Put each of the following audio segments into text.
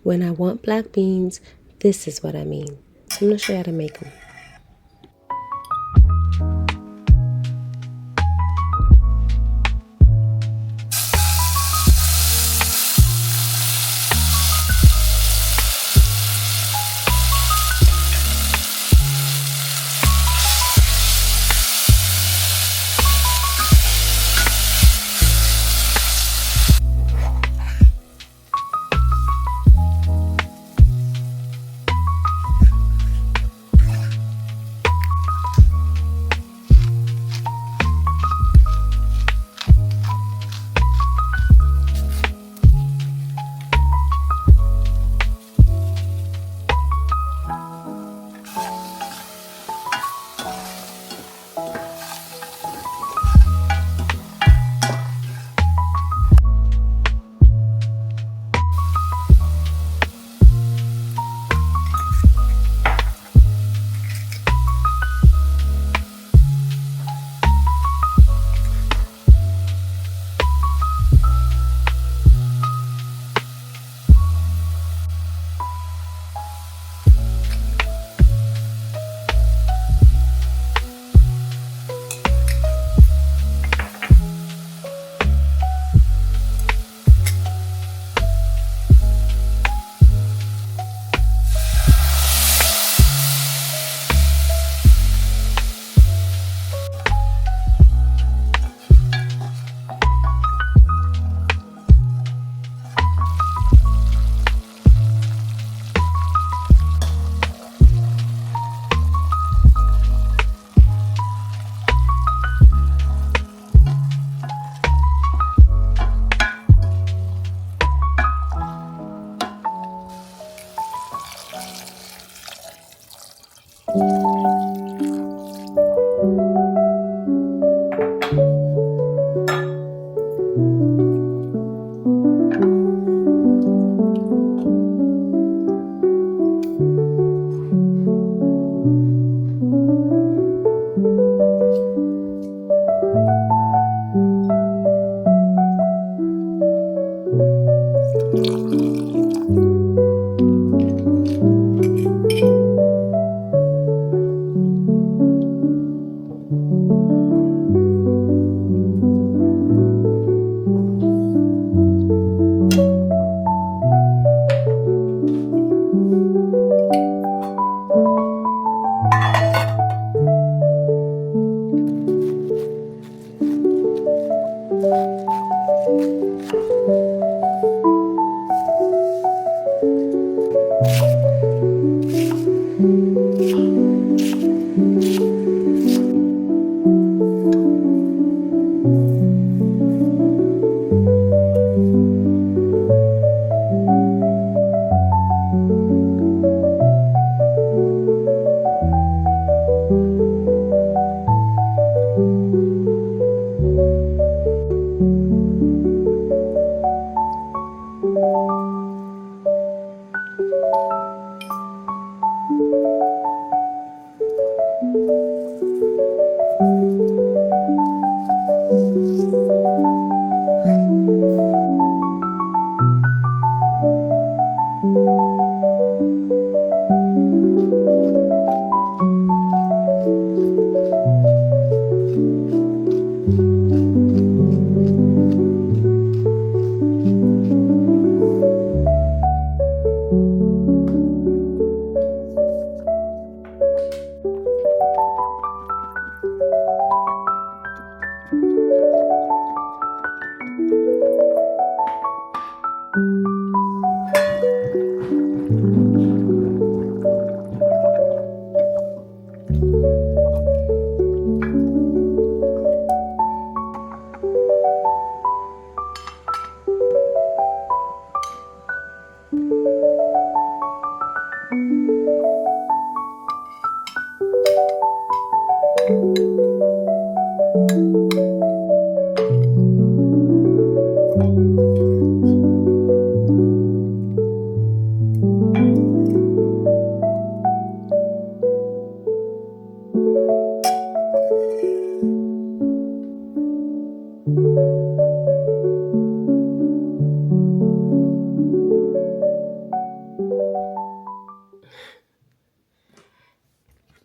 When I want black beans, this is what I mean. So I'm going to show you how to make them.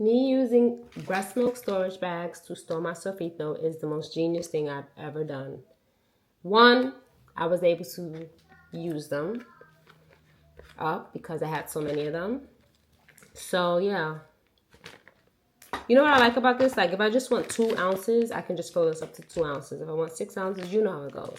Me using breast milk storage bags to store my sofrito is the most genius thing I've ever done. One, I was able to use them up because I had so many of them. So yeah. You know what I like about this? Like if I just want 2 ounces, I can just fill this up to 2 ounces. If I want 6 ounces, you know how it goes.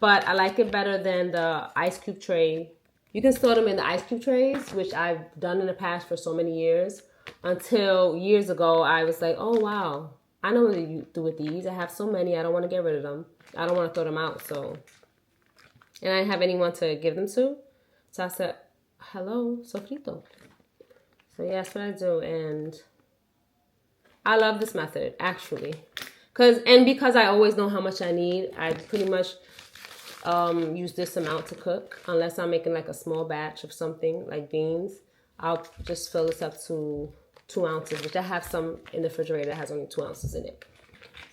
But I like it better than the ice cube tray. You can store them in the ice cube trays, which I've done in the past for so many years. Until years ago, I was like, oh wow, I know what to do with these. I have so many, I don't want to get rid of them. I don't want to throw them out, so. And I didn't have anyone to give them to. So I said, hello, Sofrito. So yeah, that's what I do, and I love this method, actually. Because I always know how much I need, I pretty much use this amount to cook. Unless I'm making like a small batch of something, like beans. I'll just fill this up to 2 ounces, which I have some in the refrigerator that has only 2 ounces in it.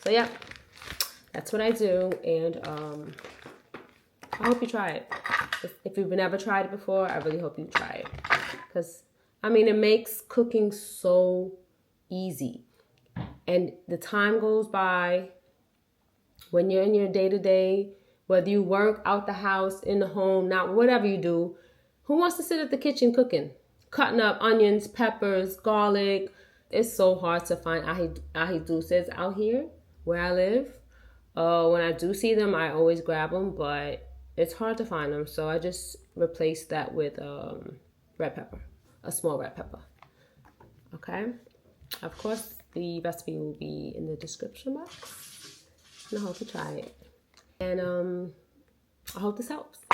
So yeah, that's what I do, and I hope you try it. If you've never tried it before, I really hope you try it. Because, I mean, it makes cooking so easy. And the time goes by when you're in your day-to-day, whether you work out the house, in the home, not whatever you do. Who wants to sit at the kitchen cooking? Cutting up onions, peppers, garlic. It's so hard to find ají dulces out here where I live. When I do see them, I always grab them, but it's hard to find them. So I just replaced that with red pepper, a small red pepper. Okay. Of course, the recipe will be in the description box. And I hope you try it. And I hope this helps.